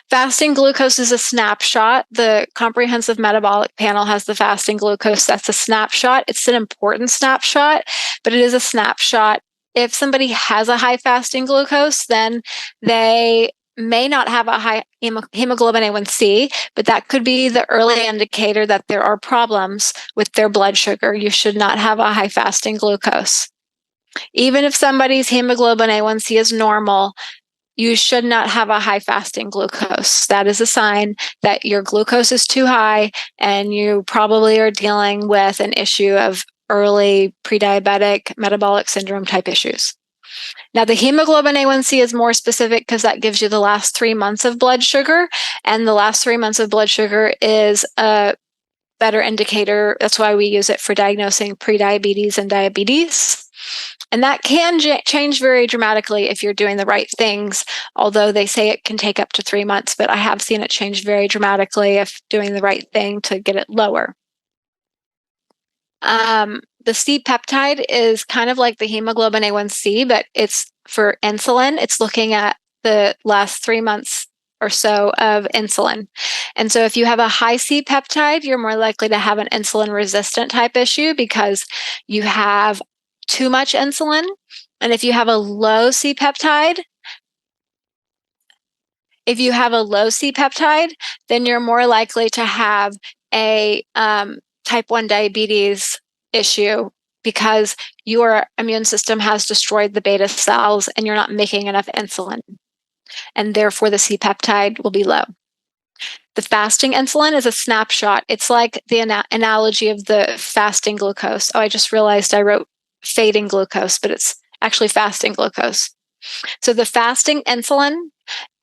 Fasting glucose is a snapshot. The comprehensive metabolic panel has the fasting glucose. That's a snapshot. It's an important snapshot, but it is a snapshot. If somebody has a high fasting glucose, then they may not have a high hemoglobin A1C, but that could be the early indicator that there are problems with their blood sugar. You should not have a high fasting glucose. Even if somebody's hemoglobin A1C is normal, you should not have a high fasting glucose. That is a sign that your glucose is too high and you probably are dealing with an issue of early pre-diabetic metabolic syndrome type issues. Now, the hemoglobin A1C is more specific because that gives you the last 3 months of blood sugar, and the last 3 months of blood sugar is a better indicator. That's why we use it for diagnosing prediabetes and diabetes. And that can change very dramatically if you're doing the right things, although they say it can take up to 3 months, but I have seen it change very dramatically if doing the right thing to get it lower. The C-peptide is kind of like the hemoglobin A1C, but it's for insulin. It's looking at the last 3 months or so of insulin. And so if you have a high C-peptide, you're more likely to have an insulin resistant type issue because you have too much insulin. And if you have a low C-peptide, then you're more likely to have a type 1 diabetes issue because your immune system has destroyed the beta cells and you're not making enough insulin. And therefore, the C-peptide will be low. The fasting insulin is a snapshot. It's like the analogy of the fasting glucose. Oh, I just realized I wrote fading glucose, but it's actually fasting glucose. So the fasting insulin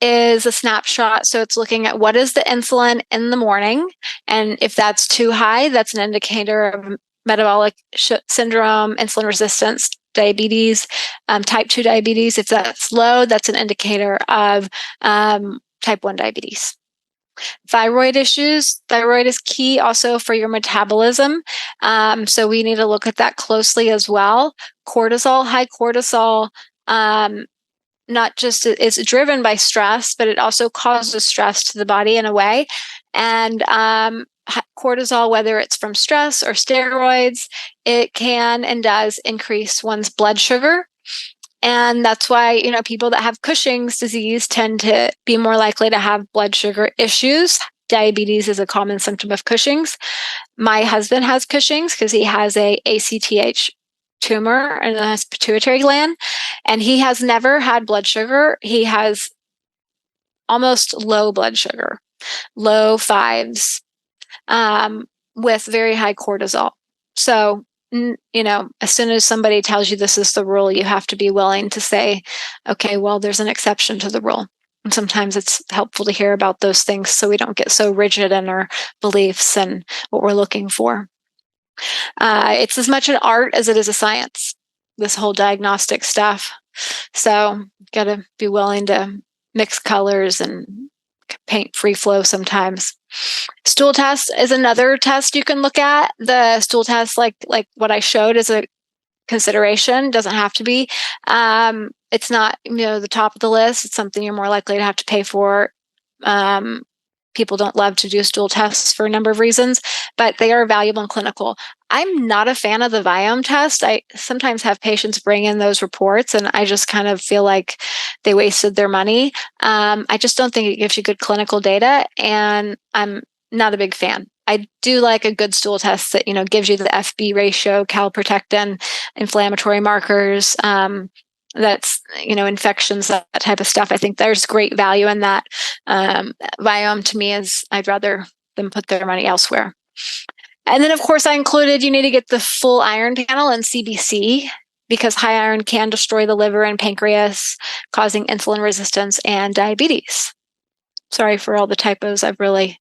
is a snapshot. So it's looking at what is the insulin in the morning. And if that's too high, that's an indicator of metabolic syndrome, insulin resistance, diabetes, type 2 diabetes. If that's low, that's an indicator of type 1 diabetes. Thyroid issues. Thyroid is key also for your metabolism. So we need to look at that closely as well. Cortisol, high cortisol, not just is driven by stress, but it also causes stress to the body in a way. And cortisol, whether it's from stress or steroids, it can and does increase one's blood sugar. And that's why, people that have Cushing's disease tend to be more likely to have blood sugar issues. Diabetes is a common symptom of Cushing's. My husband has Cushing's because he has a ACTH tumor in his pituitary gland, and he has never had blood sugar. He has almost low blood sugar, low fives, with very high cortisol. So, as soon as somebody tells you this is the rule, you have to be willing to say, okay, well, there's an exception to the rule. And sometimes it's helpful to hear about those things so we don't get so rigid in our beliefs and what we're looking for. It's as much an art as it is a science, this whole diagnostic stuff. So got to be willing to mix colors and paint free flow sometimes. Stool test is another test you can look at. The stool test, like what I showed, is a consideration. Doesn't have to be. It's not the top of the list. It's something you're more likely to have to pay for. People don't love to do stool tests for a number of reasons, but they are valuable and clinical. I'm not a fan of the Viome test. I sometimes have patients bring in those reports, and I just kind of feel like they wasted their money. I just don't think it gives you good clinical data, and I'm not a big fan. I do like a good stool test that gives you the FB ratio, calprotectin, inflammatory markers. That's infections, that type of stuff. I think there's great value in that. Viome to me is, I'd rather them put their money elsewhere. And then of course I included, you need to get the full iron panel and CBC because high iron can destroy the liver and pancreas, causing insulin resistance and diabetes. Sorry for all the typos. I've really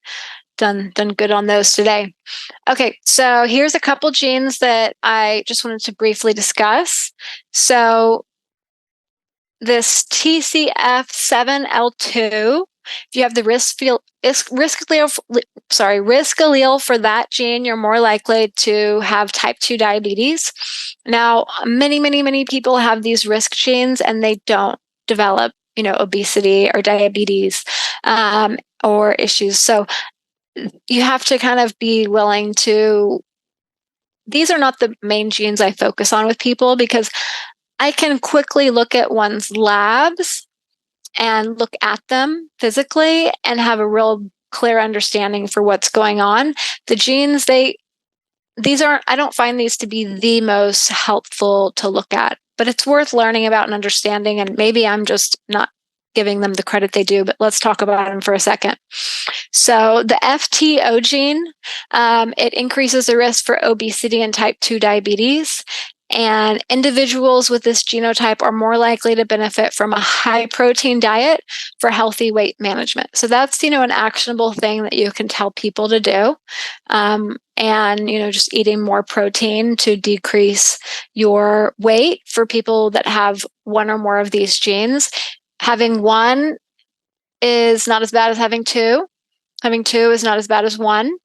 done good on those today. Okay, so here's a couple genes that I just wanted to briefly discuss. So this TCF7L2, if you have the risk allele for that gene, you're more likely to have type 2 diabetes. Now, many people have these risk genes and they don't develop, obesity or diabetes or issues. So you have to kind of be willing to, these are not the main genes I focus on with people because I can quickly look at one's labs and look at them physically and have a real clear understanding for what's going on. The genes, I don't find these to be the most helpful to look at, but it's worth learning about and understanding. And maybe I'm just not giving them the credit they do, but let's talk about them for a second. So the FTO gene, it increases the risk for obesity and type 2 diabetes. And individuals with this genotype are more likely to benefit from a high protein diet for healthy weight management. So that's, an actionable thing that you can tell people to do. And, just eating more protein to decrease your weight for people that have one or more of these genes. Having one is not as bad as having two. Having two is not as bad as one.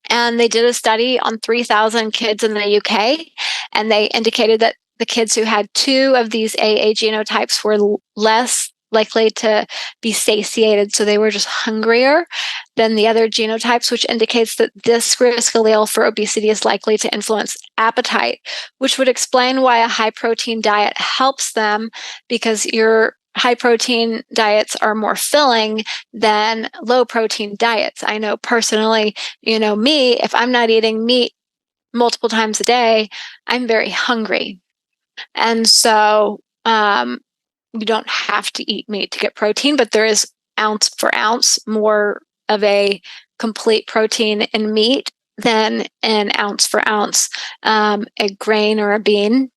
And they did a study on 3,000 kids in the UK, and they indicated that the kids who had two of these AA genotypes were less likely to be satiated, so they were just hungrier than the other genotypes, which indicates that this risk allele for obesity is likely to influence appetite, which would explain why a high protein diet helps them, because your high protein diets are more filling than low protein diets. I know personally, me, if I'm not eating meat multiple times a day, I'm very hungry. And so you don't have to eat meat to get protein, but there is ounce for ounce more of a complete protein in meat than an ounce for ounce a grain or a bean.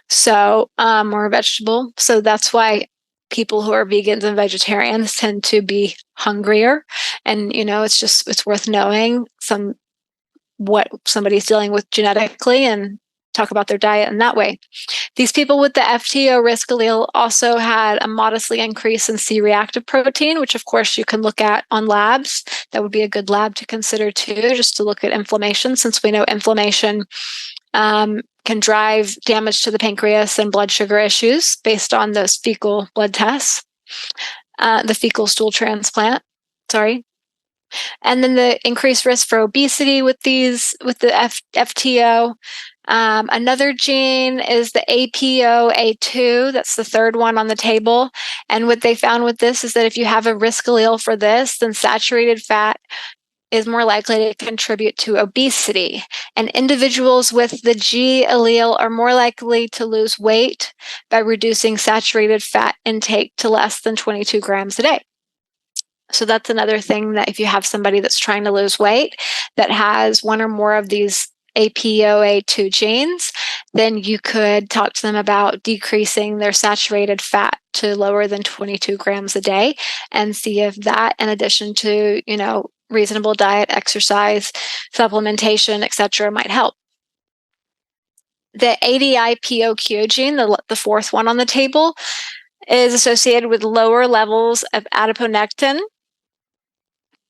So, or a vegetable. So that's why people who are vegans and vegetarians tend to be hungrier. And, it's worth knowing what somebody's dealing with genetically and talk about their diet in that way. These people with the FTO risk allele also had a modestly increase in C-reactive protein, which of course you can look at on labs. That would be a good lab to consider too, just to look at inflammation, since we know inflammation can drive damage to the pancreas and blood sugar issues based on those fecal blood tests, the fecal stool transplant, and then the increased risk for obesity with the FTO. Another gene is the APOA2. That's the third one on the table. And what they found with this is that if you have a risk allele for this, then saturated fat is more likely to contribute to obesity. And individuals with the G allele are more likely to lose weight by reducing saturated fat intake to less than 22 grams a day. So that's another thing, that if you have somebody that's trying to lose weight that has one or more of these APOA2 genes, then you could talk to them about decreasing their saturated fat to lower than 22 grams a day, and see if that, in addition to, reasonable diet, exercise, supplementation, etc., might help. The ADIPOQ gene, the fourth one on the table, is associated with lower levels of adiponectin.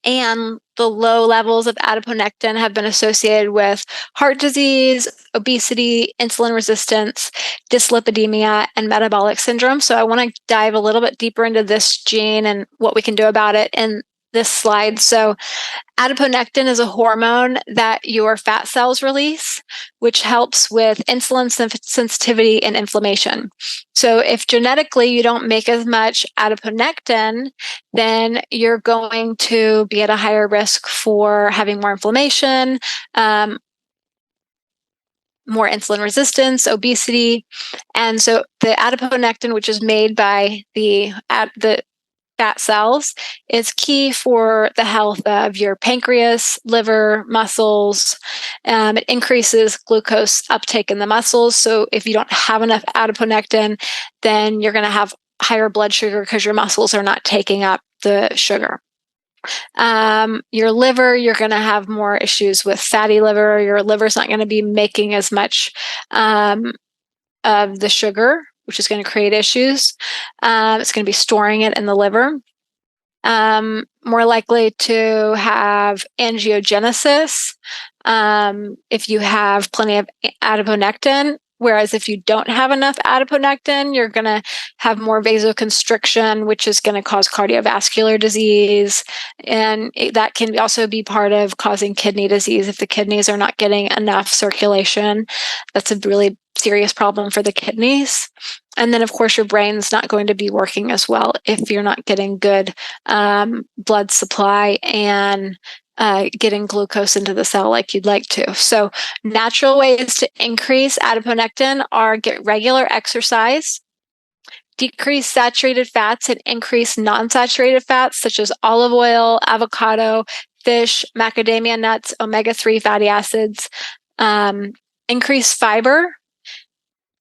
And the low levels of adiponectin have been associated with heart disease, obesity, insulin resistance, dyslipidemia, and metabolic syndrome. So I want to dive a little bit deeper into this gene and what we can do about it in this slide. So adiponectin is a hormone that your fat cells release, which helps with insulin sensitivity and inflammation. So if genetically you don't make as much adiponectin, then you're going to be at a higher risk for having more inflammation, more insulin resistance, obesity. And so the adiponectin, which is made by the fat cells, is key for the health of your pancreas, liver, muscles. It increases glucose uptake in the muscles. So if you don't have enough adiponectin, then you're going to have higher blood sugar because your muscles are not taking up the sugar. Your liver, you're going to have more issues with fatty liver. Your liver's not going to be making as much of the sugar, which is going to create issues. It's going to be storing it in the liver. More likely to have angiogenesis if you have plenty of adiponectin. Whereas if you don't have enough adiponectin, you're going to have more vasoconstriction, which is going to cause cardiovascular disease. And that can also be part of causing kidney disease if the kidneys are not getting enough circulation. That's a really serious problem for the kidneys. And then, of course, your brain's not going to be working as well if you're not getting good blood supply and getting glucose into the cell like you'd like to. So natural ways to increase adiponectin are get regular exercise, decrease saturated fats and increase non-saturated fats such as olive oil, avocado, fish, macadamia nuts, omega-3 fatty acids, increase fiber,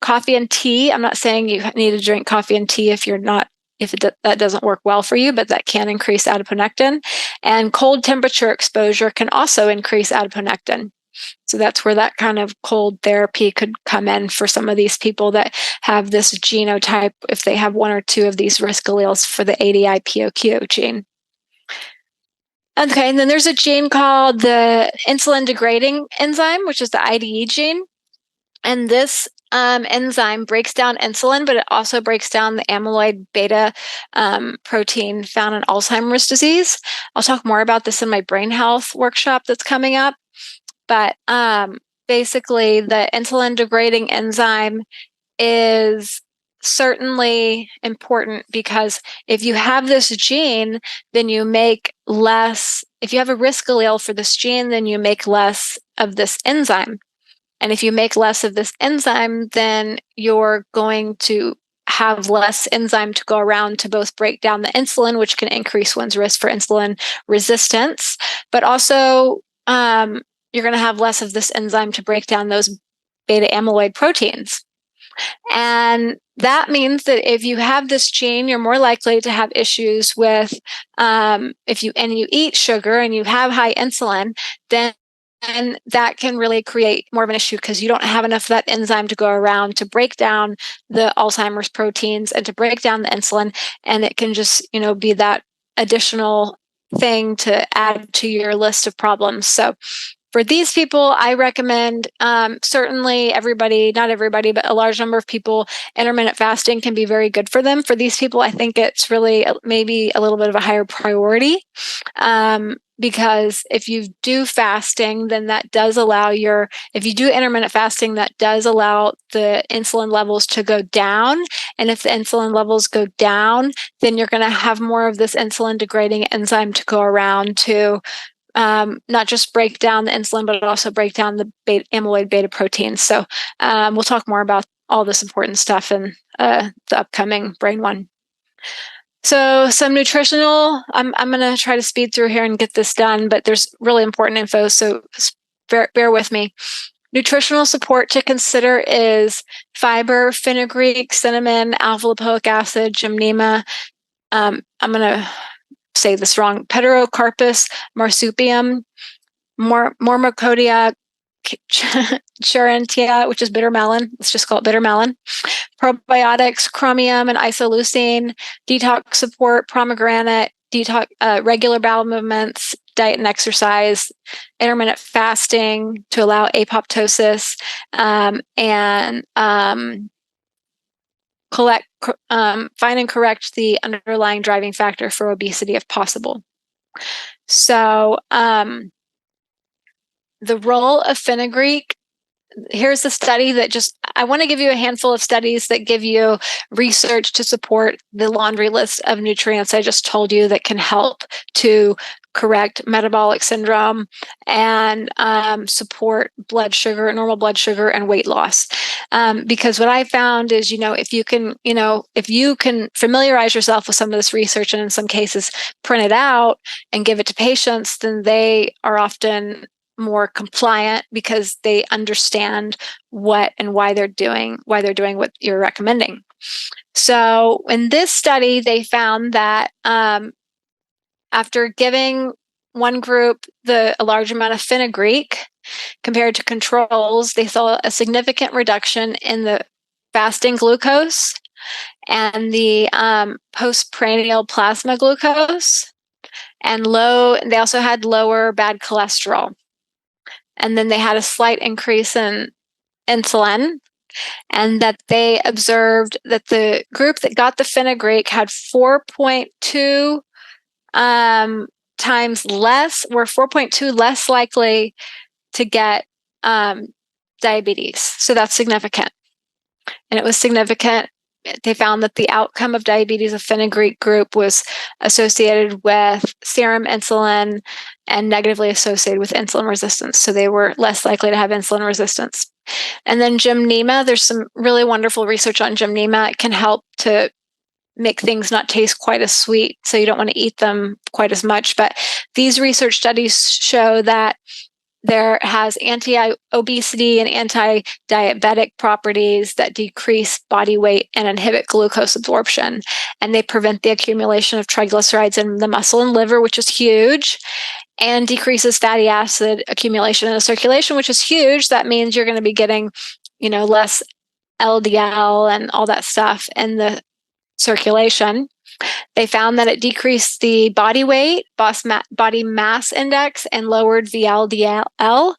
coffee and tea. I'm not saying you need to drink coffee and tea if that doesn't work well for you, but that can increase adiponectin. And cold temperature exposure can also increase adiponectin. So that's where that kind of cold therapy could come in for some of these people that have this genotype, if they have one or two of these risk alleles for the ADIPOQ gene. Okay, and then there's a gene called the insulin degrading enzyme, which is the IDE gene. And this enzyme breaks down insulin, but it also breaks down the amyloid beta protein found in Alzheimer's disease. I'll talk more about this in my brain health workshop that's coming up. But basically, the insulin degrading enzyme is certainly important because if you have this gene, then you make less. If you have a risk allele for this gene, then you make less of this enzyme. And if you make less of this enzyme, then you're going to have less enzyme to go around to both break down the insulin, which can increase one's risk for insulin resistance, but also you're going to have less of this enzyme to break down those beta amyloid proteins. And that means that if you have this gene, you're more likely to have issues with if you eat sugar and you have high insulin, then that can really create more of an issue because you don't have enough of that enzyme to go around to break down the Alzheimer's proteins and to break down the insulin. And it can just, be that additional thing to add to your list of problems. So for these people, I recommend certainly everybody, not everybody, but a large number of people, intermittent fasting can be very good for them. For these people, I think it's really maybe a little bit of a higher priority because if you do fasting, then that does allow if you do intermittent fasting, that does allow the insulin levels to go down. And if the insulin levels go down, then you're going to have more of this insulin degrading enzyme to go around to not just break down the insulin, but also break down the amyloid beta proteins. So we'll talk more about all this important stuff in the upcoming Brain One. So some nutritional, I'm going to try to speed through here and get this done, but there's really important info, so bear with me. Nutritional support to consider is fiber, fenugreek, cinnamon, alpha-lipoic acid, gymnema. I'm going to say this wrong, Pterocarpus marsupium, Mormocodia charantia, which is bitter melon. Let's just call it bitter melon. Probiotics, chromium and isoleucine, detox support, pomegranate, regular bowel movements, diet and exercise, intermittent fasting to allow apoptosis, and find and correct the underlying driving factor for obesity if possible. So the role of fenugreek, here's a study that I want to give you a handful of studies that give you research to support the laundry list of nutrients I just told you that can help to correct metabolic syndrome and support normal blood sugar and weight loss. Because what I found is, if you can familiarize yourself with some of this research and in some cases print it out and give it to patients, then they are often more compliant because they understand what and why they're doing what you're recommending. So in this study, they found that after giving one group a large amount of fenugreek compared to controls, they saw a significant reduction in the fasting glucose and the postprandial plasma glucose, and they also had lower bad cholesterol. And then they had a slight increase in insulin, and that they observed that the group that got the fenugreek had 4.2 times less, were 4.2 less likely to get diabetes. So that's significant. And it was significant they found that the outcome of diabetes of fenugreek group was associated with serum insulin and negatively associated with insulin resistance. So they were less likely to have insulin resistance. And then gymnema, there's some really wonderful research on gymnema. It can help to make things not taste quite as sweet, so you don't want to eat them quite as much. But these research studies show that there has anti-obesity and anti-diabetic properties that decrease body weight and inhibit glucose absorption. And they prevent the accumulation of triglycerides in the muscle and liver, which is huge, and decreases fatty acid accumulation in the circulation, which is huge. That means you're going to be getting, less LDL and all that stuff in the circulation. They found that it decreased the body weight, body mass index, and lowered VLDL,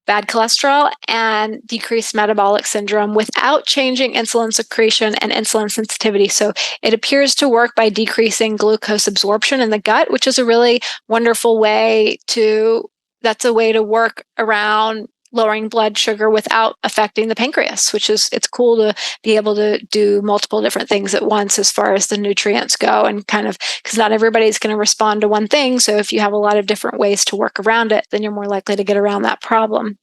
bad cholesterol, and decreased metabolic syndrome without changing insulin secretion and insulin sensitivity. So it appears to work by decreasing glucose absorption in the gut, which is a really wonderful way that's a way to work around lowering blood sugar without affecting the pancreas, it's cool to be able to do multiple different things at once as far as the nutrients go, and because not everybody's going to respond to one thing. So if you have a lot of different ways to work around it, then you're more likely to get around that problem.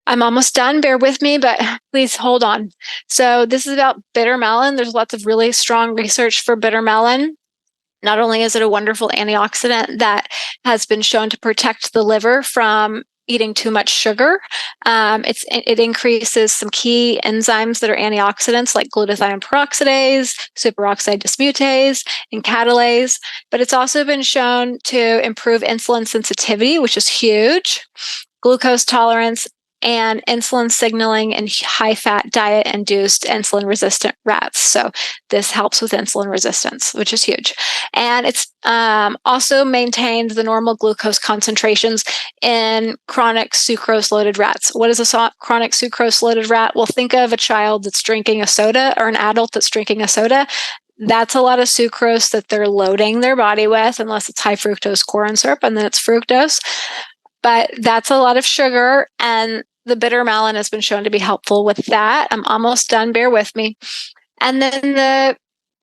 I'm almost done. Bear with me, but please hold on. So this is about bitter melon. There's lots of really strong research for bitter melon. Not only is it a wonderful antioxidant that has been shown to protect the liver from eating too much sugar. It increases some key enzymes that are antioxidants like glutathione peroxidase, superoxide dismutase, and catalase. But it's also been shown to improve insulin sensitivity, which is huge, glucose tolerance, and insulin signaling in high-fat diet-induced insulin-resistant rats. So this helps with insulin resistance, which is huge. And it's also maintained the normal glucose concentrations in chronic sucrose-loaded rats. What is a chronic sucrose-loaded rat? Well, think of a child that's drinking a soda or an adult that's drinking a soda. That's a lot of sucrose that they're loading their body with, unless it's high fructose corn syrup, and then it's fructose. But that's a lot of sugar, and the bitter melon has been shown to be helpful with that. I'm almost done. Bear with me. And then the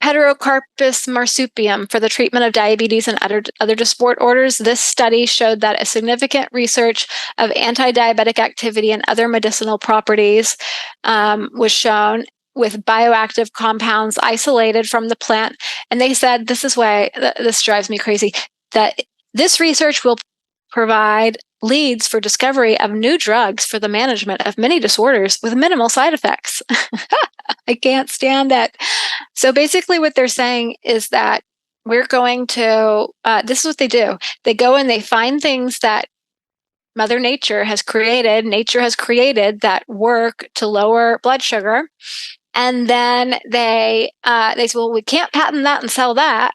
Heterocarpus marsupium for the treatment of diabetes and other disorders. This study showed that a significant research of anti-diabetic activity and other medicinal properties was shown with bioactive compounds isolated from the plant. And they said, this is why this drives me crazy, that this research will provide leads for discovery of new drugs for the management of many disorders with minimal side effects. I can't stand it. So basically what they're saying is that we're going to, this is what they do. They go and they find things that Mother Nature has created that work to lower blood sugar. And then they say, well, we can't patent that and sell that.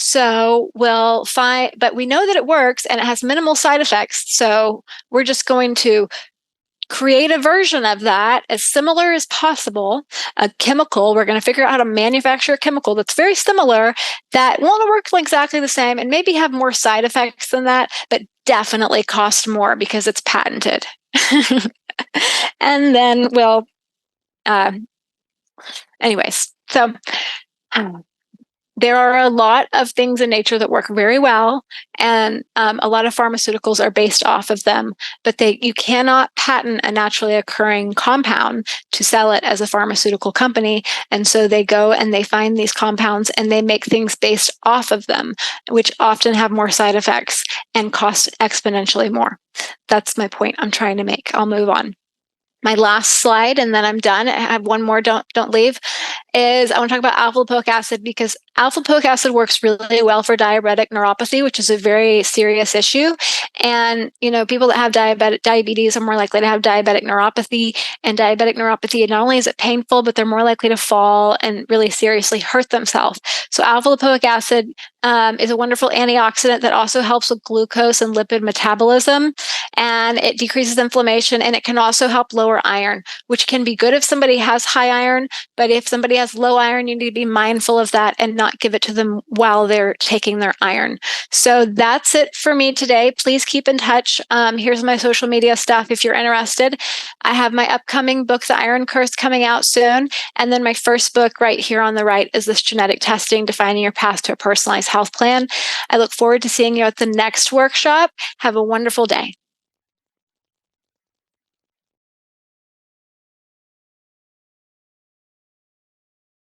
So we'll find, but we know that it works and it has minimal side effects. So we're just going to create a version of that as similar as possible, a chemical. We're going to figure out how to manufacture a chemical that's very similar, that won't work exactly the same and maybe have more side effects than that, but definitely cost more because it's patented. And then we'll, anyways, so there are a lot of things in nature that work very well, and a lot of pharmaceuticals are based off of them, but you cannot patent a naturally occurring compound to sell it as a pharmaceutical company. And so they go and they find these compounds and they make things based off of them, which often have more side effects and cost exponentially more. That's my point I'm trying to make. I'll move on. My last slide, and then I'm done. I have one more, don't leave, is I want to talk about alpha lipoic acid, because alpha lipoic acid works really well for diabetic neuropathy, which is a very serious issue. And, people that have diabetes are more likely to have diabetic neuropathy, and diabetic neuropathy, not only is it painful, but they're more likely to fall and really seriously hurt themselves. So alpha lipoic acid is a wonderful antioxidant that also helps with glucose and lipid metabolism. and it decreases inflammation, and it can also help lower iron, which can be good if somebody has high iron, but if somebody has low iron, you need to be mindful of that and not give it to them while they're taking their iron. So that's it for me today. Please keep in touch. Here's my social media stuff if you're interested. I have my upcoming book, The Iron Curse, coming out soon. And then my first book right here on the right is this genetic testing, defining your path to a personalized health plan. I look forward to seeing you at the next workshop. Have a wonderful day.